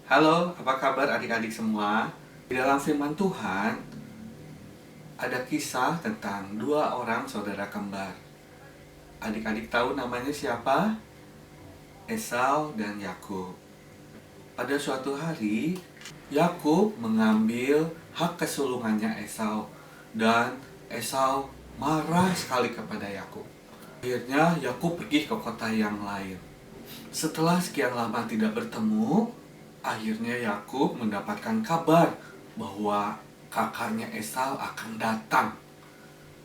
Halo, apa kabar adik-adik semua? Di dalam firman Tuhan, ada kisah tentang dua orang saudara kembar. Adik-adik tahu namanya siapa? Esau dan Yakub. Pada suatu hari, Yakub mengambil hak kesulungannya Esau, dan Esau marah sekali kepada Yakub. Akhirnya Yakub pergi ke kota yang lain. Setelah sekian lama tidak bertemu, akhirnya Yakub mendapatkan kabar bahwa kakaknya Esau akan datang.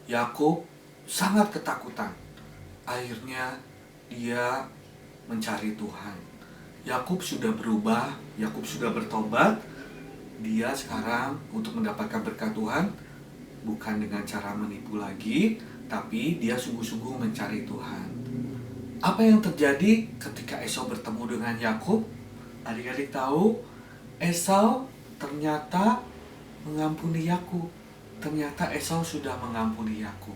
Yakub sangat ketakutan. Akhirnya dia mencari Tuhan. Yakub sudah berubah, Yakub sudah bertobat. Dia sekarang untuk mendapatkan berkat Tuhan bukan dengan cara menipu lagi, tapi dia sungguh-sungguh mencari Tuhan. Apa yang terjadi ketika Esau bertemu dengan Yakub? Adik-adik tahu, Esau ternyata mengampuni Yakub. Ternyata Esau sudah mengampuni Yakub.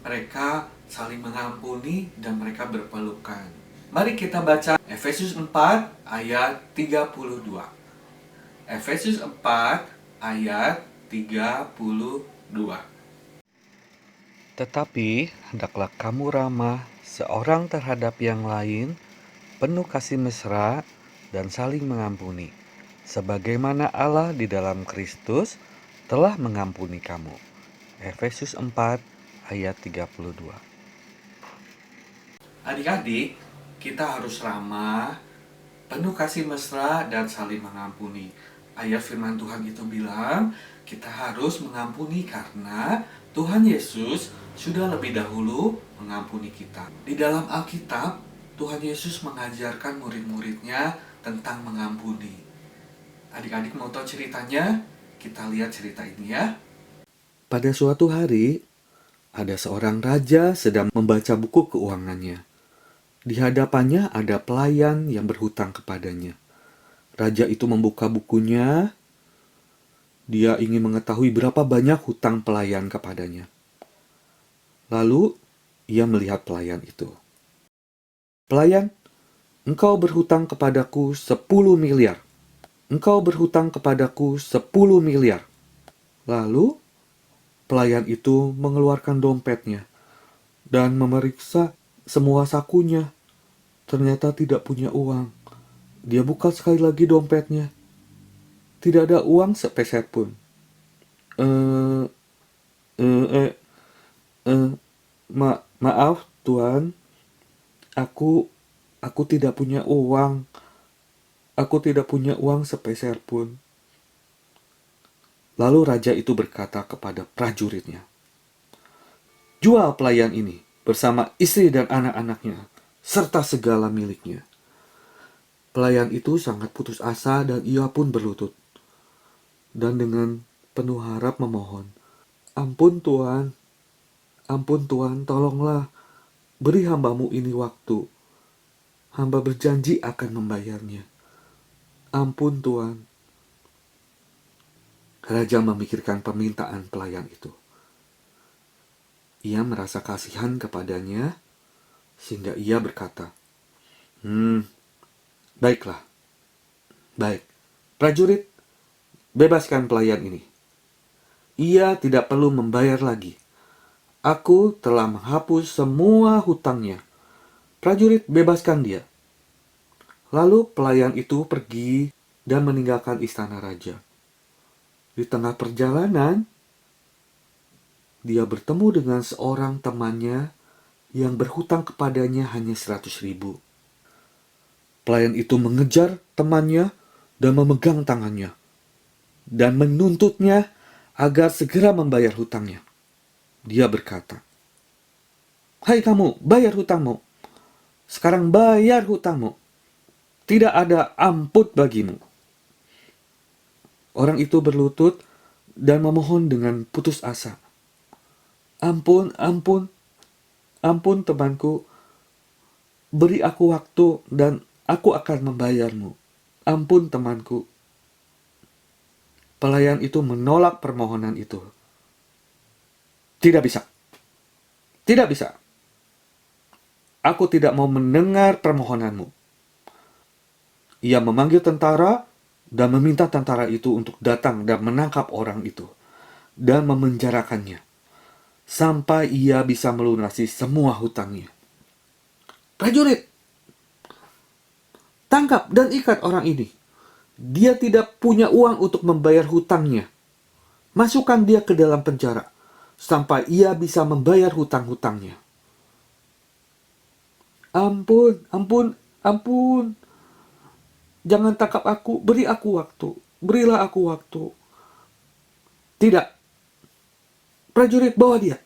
Mereka saling mengampuni dan mereka berpelukan. Mari kita baca Efesus 4 ayat 32. Efesus 4 ayat 32. Tetapi hendaklah kamu ramah seorang terhadap yang lain, penuh kasih mesra dan saling mengampuni, sebagaimana Allah di dalam Kristus telah mengampuni kamu. Efesus 4 ayat 32. Adik-adik, kita harus ramah, penuh kasih mesra, dan saling mengampuni. Ayat firman Tuhan itu bilang, kita harus mengampuni karena Tuhan Yesus sudah lebih dahulu mengampuni kita. Di dalam Alkitab, Tuhan Yesus mengajarkan murid-muridnya tentang mengampuni. Adik-adik mau tahu ceritanya? Kita lihat cerita ini ya. Pada suatu hari, ada seorang raja sedang membaca buku keuangannya. Di hadapannya ada pelayan yang berhutang kepadanya. Raja itu membuka bukunya. Dia ingin mengetahui berapa banyak hutang pelayan kepadanya. Lalu, ia melihat pelayan itu. "Pelayan, engkau berhutang kepadaku 10 miliar. Engkau berhutang kepadaku 10 miliar. Lalu, pelayan itu mengeluarkan dompetnya dan memeriksa semua sakunya. Ternyata tidak punya uang. Dia buka sekali lagi dompetnya. Tidak ada uang sepeser pun. Eh, eh, eh, eh, maaf, Tuan. Aku tidak punya uang. Aku tidak punya uang sepeser pun." Lalu raja itu berkata kepada prajuritnya, "Jual pelayan ini bersama istri dan anak-anaknya, serta segala miliknya." Pelayan itu sangat putus asa dan ia pun berlutut. Dan dengan penuh harap memohon, ampun Tuan, tolonglah, beri hambamu ini waktu. Hamba berjanji akan membayarnya. Ampun Tuan." Raja memikirkan permintaan pelayan itu. Ia merasa kasihan kepadanya, sehingga ia berkata, Baiklah, baik. Prajurit, bebaskan pelayan ini. Ia tidak perlu membayar lagi. Aku telah menghapus semua hutangnya. Prajurit, bebaskan dia." Lalu pelayan itu pergi dan meninggalkan istana raja. Di tengah perjalanan, dia bertemu dengan seorang temannya yang berhutang kepadanya hanya 100.000. Pelayan itu mengejar temannya dan memegang tangannya dan menuntutnya agar segera membayar hutangnya. Dia berkata, "Hai kamu, bayar hutangmu. Sekarang bayar hutangmu. Tidak ada ampun bagimu." Orang itu berlutut dan memohon dengan putus asa. Ampun temanku. Beri aku waktu dan aku akan membayarmu. Ampun temanku." Pelayan itu menolak permohonan itu. Tidak bisa. Tidak bisa. Aku tidak mau mendengar permohonanmu." Ia memanggil tentara dan meminta tentara itu untuk datang dan menangkap orang itu dan memenjarakannya sampai ia bisa melunasi semua hutangnya. Prajurit, tangkap dan ikat orang ini. Dia tidak punya uang untuk membayar hutangnya. Masukkan dia ke dalam penjara sampai ia bisa membayar hutang-hutangnya. Ampun, ampun, ampun. Jangan tangkap aku, beri aku waktu. Berilah aku waktu. Tidak. Prajurit, bawa dia.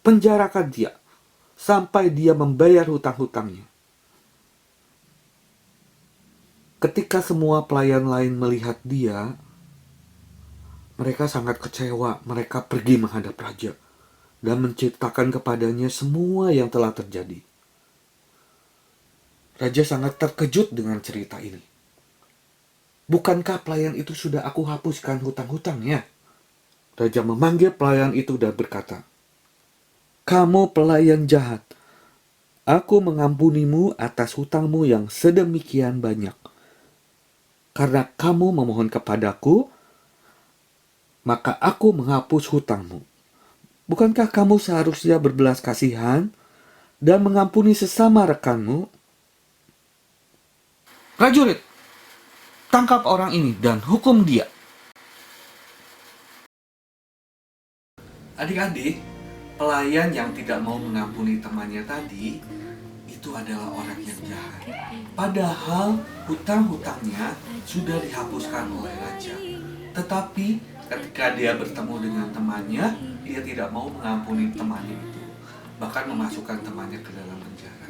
Penjarakan dia sampai dia membayar hutang-hutangnya. Ketika semua pelayan lain melihat dia, mereka sangat kecewa. Mereka pergi menghadap raja dan menceritakan kepadanya semua yang telah terjadi. Raja sangat terkejut dengan cerita ini. Bukankah pelayan itu sudah aku hapuskan hutang-hutangnya? Raja memanggil pelayan itu dan berkata, "Kamu pelayan jahat. Aku mengampunimu atas hutangmu yang sedemikian banyak. Karena kamu memohon kepadaku, maka aku menghapus hutangmu. Bukankah kamu seharusnya berbelas kasihan dan mengampuni sesama rekanmu?" Prajurit, tangkap orang ini dan hukum dia. Adik-adik, pelayan yang tidak mau mengampuni temannya tadi itu adalah orang yang jahat. Padahal hutang-hutangnya sudah dihapuskan oleh raja. Tetapi ketika dia bertemu dengan temannya, dia tidak mau mengampuni temannya itu, bahkan memasukkan temannya ke dalam penjara.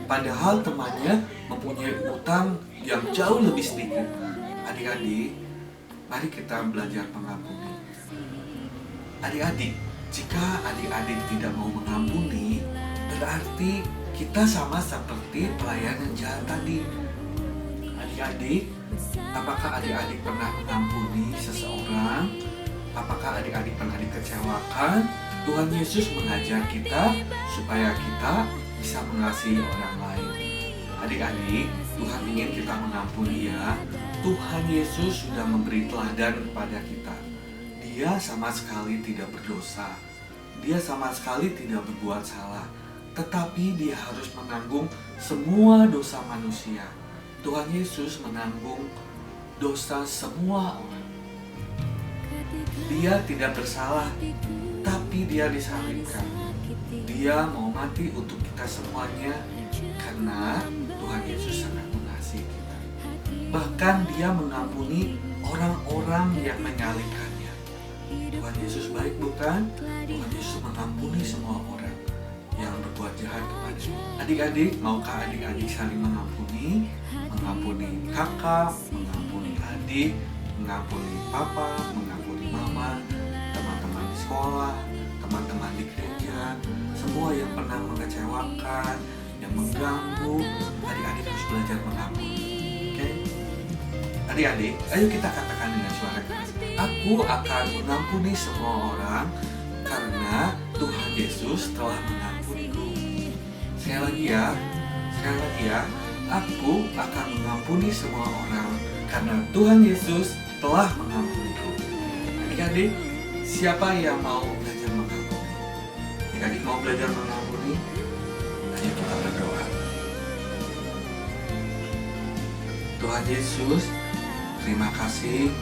Padahal temannya mempunyai utang yang jauh lebih sedikit. Adik-adik, mari kita belajar mengampuni. Adik-adik, jika adik-adik tidak mau mengampuni, berarti kita sama seperti pelayan yang jahat tadi. Adik-adik, apakah adik-adik pernah mengampuni seseorang? Apakah adik-adik pernah dikecewakan? Tuhan Yesus mengajar kita supaya kita bisa mengasihi orang lain. Adik-adik, Tuhan ingin kita mengampuni ya. Tuhan Yesus sudah memberi teladan kepada kita. Dia sama sekali tidak berdosa. Dia sama sekali tidak berbuat salah. Tetapi dia harus menanggung semua dosa manusia. Tuhan Yesus menanggung dosa semua orang. Dia tidak bersalah, tapi dia disalibkan. Dia mau mati untuk kita semuanya karena Tuhan Yesus sangat mengasihi kita. Bahkan dia mengampuni orang-orang yang menyalibkannya. Tuhan Yesus baik, bukan? Tuhan Yesus mengampuni semua orang yang berbuat jahat kepadanya. Adik-adik, maukah adik-adik saling mengampuni? Mengampuni kakak, mengampuni adik, mengampuni papa, mengampuni mama, teman-teman di sekolah, teman-teman di gereja, semua yang pernah mengecewakan, yang mengganggu. Adik-adik harus belajar mengampuni. Oke? Adik-adik, ayo kita katakan dengan suara keras. Aku akan mengampuni semua orang karena Tuhan Yesus telah mengampuniku. Sekali lagi ya, aku akan mengampuni semua orang karena Tuhan Yesus telah mengampuniku. Adik-adik, siapa yang mau belajar mengampuni? Adik-adik mau belajar mengampuni? Ayo kita berdoa. Tuhan Yesus, terima kasih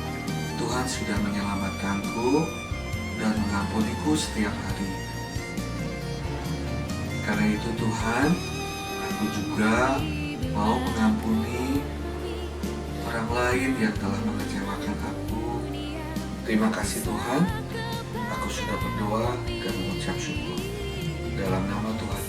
Tuhan sudah menyelamatkanku dan mengampuniku setiap hari. Karena itu Tuhan, aku juga mau mengampuni orang lain yang telah mengecewakan aku. Terima kasih Tuhan, aku sudah berdoa dan mengucap syukur. Dalam nama Tuhan